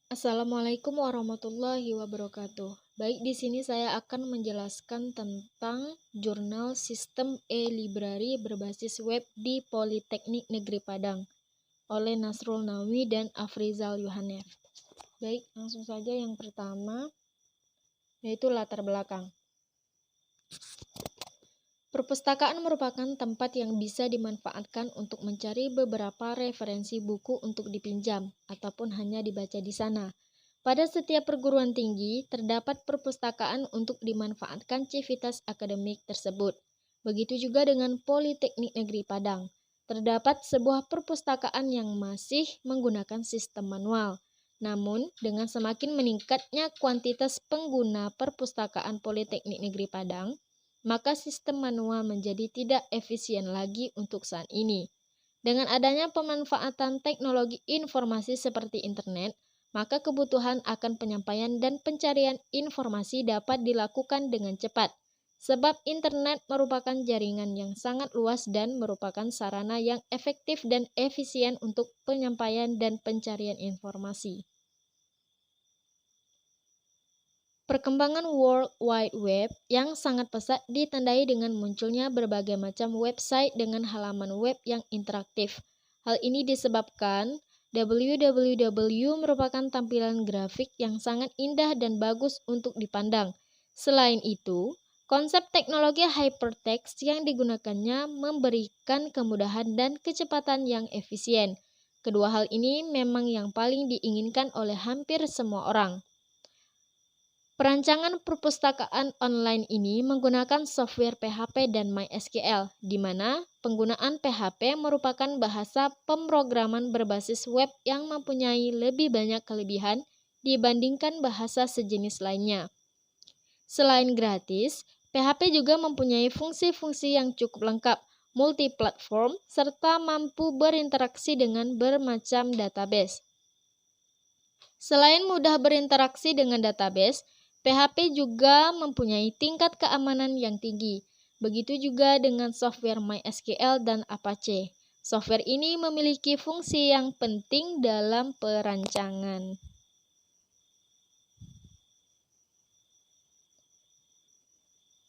Assalamualaikum warahmatullahi wabarakatuh. Baik, di sini saya akan menjelaskan tentang jurnal Sistem e-Library berbasis web di Politeknik Negeri Padang oleh Nasrul Nawi dan Afrizal Yohanef. Baik, langsung saja yang pertama, yaitu latar belakang. Perpustakaan merupakan tempat yang bisa dimanfaatkan untuk mencari beberapa referensi buku untuk dipinjam ataupun hanya dibaca di sana. Pada setiap perguruan tinggi, terdapat perpustakaan untuk dimanfaatkan civitas akademik tersebut. Begitu juga dengan Politeknik Negeri Padang. Terdapat sebuah perpustakaan yang masih menggunakan sistem manual. Namun, dengan semakin meningkatnya kuantitas pengguna perpustakaan Politeknik Negeri Padang, maka sistem manual menjadi tidak efisien lagi untuk saat ini. Dengan adanya pemanfaatan teknologi informasi seperti internet, maka kebutuhan akan penyampaian dan pencarian informasi dapat dilakukan dengan cepat. Sebab internet merupakan jaringan yang sangat luas dan merupakan sarana yang efektif dan efisien untuk penyampaian dan pencarian informasi. Perkembangan World Wide Web yang sangat pesat ditandai dengan munculnya berbagai macam website dengan halaman web yang interaktif. Hal ini disebabkan www merupakan tampilan grafik yang sangat indah dan bagus untuk dipandang. Selain itu, konsep teknologi hypertext yang digunakannya memberikan kemudahan dan kecepatan yang efisien. Kedua hal ini memang yang paling diinginkan oleh hampir semua orang. Perancangan perpustakaan online ini menggunakan software PHP dan MySQL, di mana penggunaan PHP merupakan bahasa pemrograman berbasis web yang mempunyai lebih banyak kelebihan dibandingkan bahasa sejenis lainnya. Selain gratis, PHP juga mempunyai fungsi-fungsi yang cukup lengkap, multi-platform, serta mampu berinteraksi dengan bermacam database. Selain mudah berinteraksi dengan database, PHP juga mempunyai tingkat keamanan yang tinggi. Begitu juga dengan software MySQL dan Apache. Software ini memiliki fungsi yang penting dalam perancangan.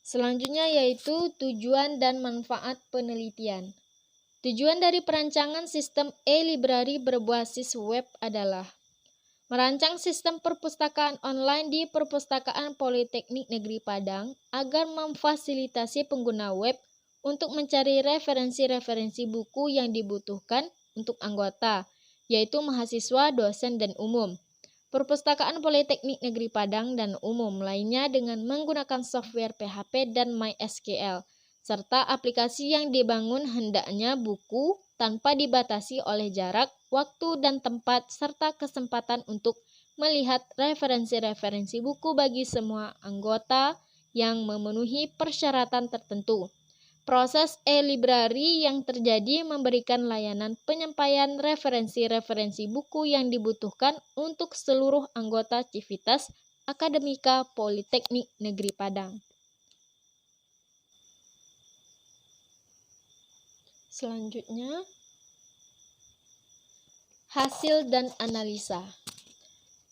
Selanjutnya yaitu tujuan dan manfaat penelitian. Tujuan dari perancangan sistem e-library berbasis web adalah merancang sistem perpustakaan online di Perpustakaan Politeknik Negeri Padang agar memfasilitasi pengguna web untuk mencari referensi-referensi buku yang dibutuhkan untuk anggota, yaitu mahasiswa, dosen, dan umum. Perpustakaan Politeknik Negeri Padang dan umum lainnya dengan menggunakan software PHP dan MySQL, serta aplikasi yang dibangun hendaknya buku tanpa dibatasi oleh jarak, waktu, dan tempat, serta kesempatan untuk melihat referensi-referensi buku bagi semua anggota yang memenuhi persyaratan tertentu. Proses e-library yang terjadi memberikan layanan penyampaian referensi-referensi buku yang dibutuhkan untuk seluruh anggota Civitas Akademika Politeknik Negeri Padang. Selanjutnya, hasil dan analisa.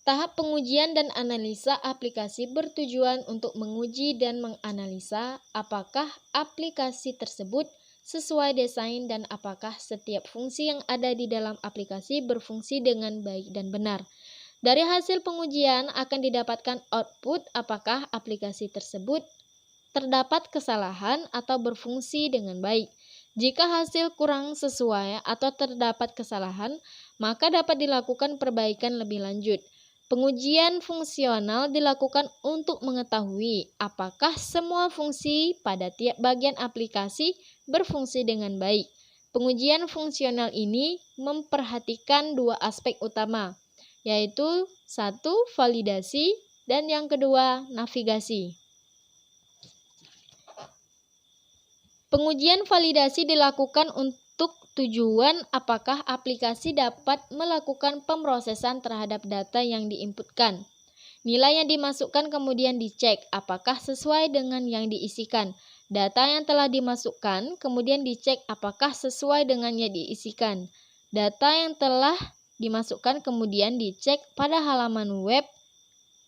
Tahap pengujian dan analisa aplikasi bertujuan untuk menguji dan menganalisa apakah aplikasi tersebut sesuai desain dan apakah setiap fungsi yang ada di dalam aplikasi berfungsi dengan baik dan benar. Dari hasil pengujian akan didapatkan output apakah aplikasi tersebut terdapat kesalahan atau berfungsi dengan baik. Jika hasil kurang sesuai atau terdapat kesalahan, maka dapat dilakukan perbaikan lebih lanjut. Pengujian fungsional dilakukan untuk mengetahui apakah semua fungsi pada tiap bagian aplikasi berfungsi dengan baik. Pengujian fungsional ini memperhatikan dua aspek utama, yaitu satu, validasi, dan yang kedua, navigasi. Pengujian validasi dilakukan untuk tujuan apakah aplikasi dapat melakukan pemrosesan terhadap data yang diinputkan. Nilai yang dimasukkan kemudian dicek apakah sesuai dengan yang diisikan. Data yang telah dimasukkan kemudian dicek apakah sesuai dengan yang diisikan. Data yang telah dimasukkan kemudian dicek pada halaman web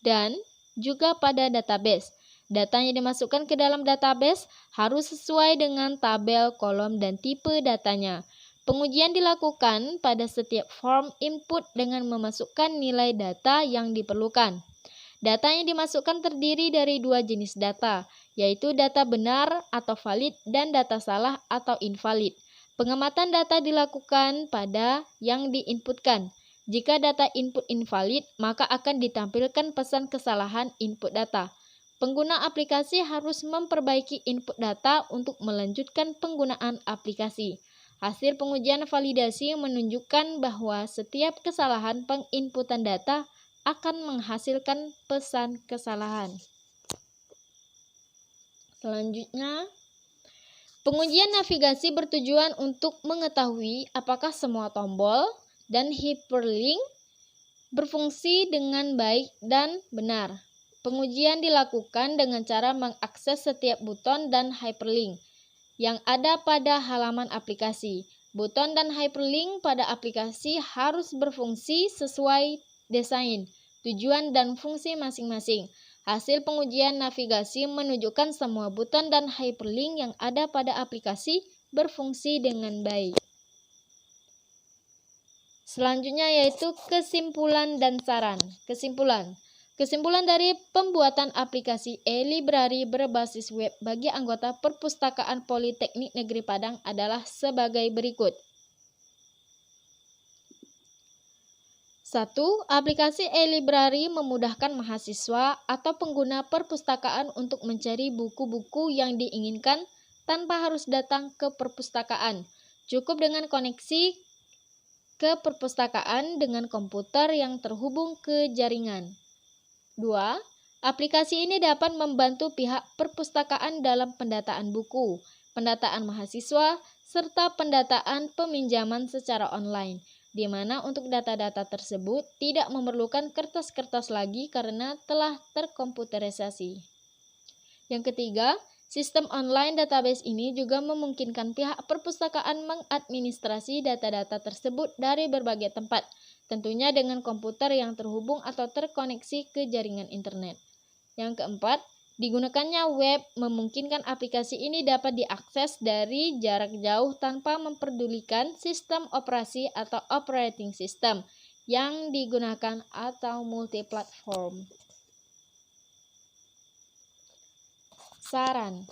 dan juga pada database. Data yang dimasukkan ke dalam database harus sesuai dengan tabel, kolom, dan tipe datanya. Pengujian dilakukan pada setiap form input dengan memasukkan nilai data yang diperlukan. Data yang dimasukkan terdiri dari dua jenis data, yaitu data benar atau valid dan data salah atau invalid. Pengamatan data dilakukan pada yang diinputkan. Jika data input invalid, maka akan ditampilkan pesan kesalahan input data. Pengguna aplikasi harus memperbaiki input data untuk melanjutkan penggunaan aplikasi. Hasil pengujian validasi menunjukkan bahwa setiap kesalahan penginputan data akan menghasilkan pesan kesalahan. Selanjutnya, pengujian navigasi bertujuan untuk mengetahui apakah semua tombol dan hyperlink berfungsi dengan baik dan benar. Pengujian dilakukan dengan cara mengakses setiap buton dan hyperlink yang ada pada halaman aplikasi. Buton dan hyperlink pada aplikasi harus berfungsi sesuai desain, tujuan, dan fungsi masing-masing. Hasil pengujian navigasi menunjukkan semua buton dan hyperlink yang ada pada aplikasi berfungsi dengan baik. Selanjutnya yaitu kesimpulan dan saran. Kesimpulan dari pembuatan aplikasi e-library berbasis web bagi anggota Perpustakaan Politeknik Negeri Padang adalah sebagai berikut. 1. Aplikasi e-library memudahkan mahasiswa atau pengguna perpustakaan untuk mencari buku-buku yang diinginkan tanpa harus datang ke perpustakaan. Cukup dengan koneksi ke perpustakaan dengan komputer yang terhubung ke jaringan. 2. Aplikasi ini dapat membantu pihak perpustakaan dalam pendataan buku, pendataan mahasiswa, serta pendataan peminjaman secara online, di mana untuk data-data tersebut tidak memerlukan kertas-kertas lagi karena telah terkomputerisasi. Yang ketiga, sistem online database ini juga memungkinkan pihak perpustakaan mengadministrasi data-data tersebut dari berbagai tempat, tentunya dengan komputer yang terhubung atau terkoneksi ke jaringan internet. Yang keempat, digunakannya web memungkinkan aplikasi ini dapat diakses dari jarak jauh tanpa memperdulikan sistem operasi atau operating system yang digunakan atau multiplatform. Saran.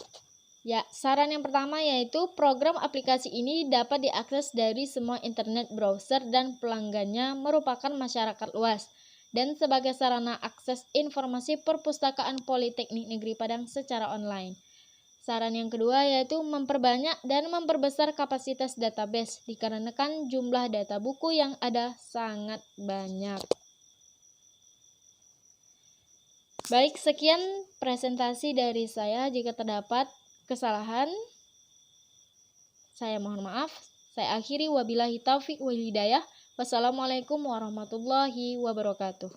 Saran yang pertama yaitu program aplikasi ini dapat diakses dari semua internet browser dan pelanggannya merupakan masyarakat luas dan sebagai sarana akses informasi Perpustakaan Politeknik Negeri Padang secara online. Saran yang kedua yaitu memperbanyak dan memperbesar kapasitas database dikarenakan jumlah data buku yang ada sangat banyak. Baik, sekian presentasi dari saya. Jika terdapat kesalahan, saya mohon maaf. Saya akhiri, wabillahi taufiq wal hidayah. Wassalamualaikum warahmatullahi wabarakatuh.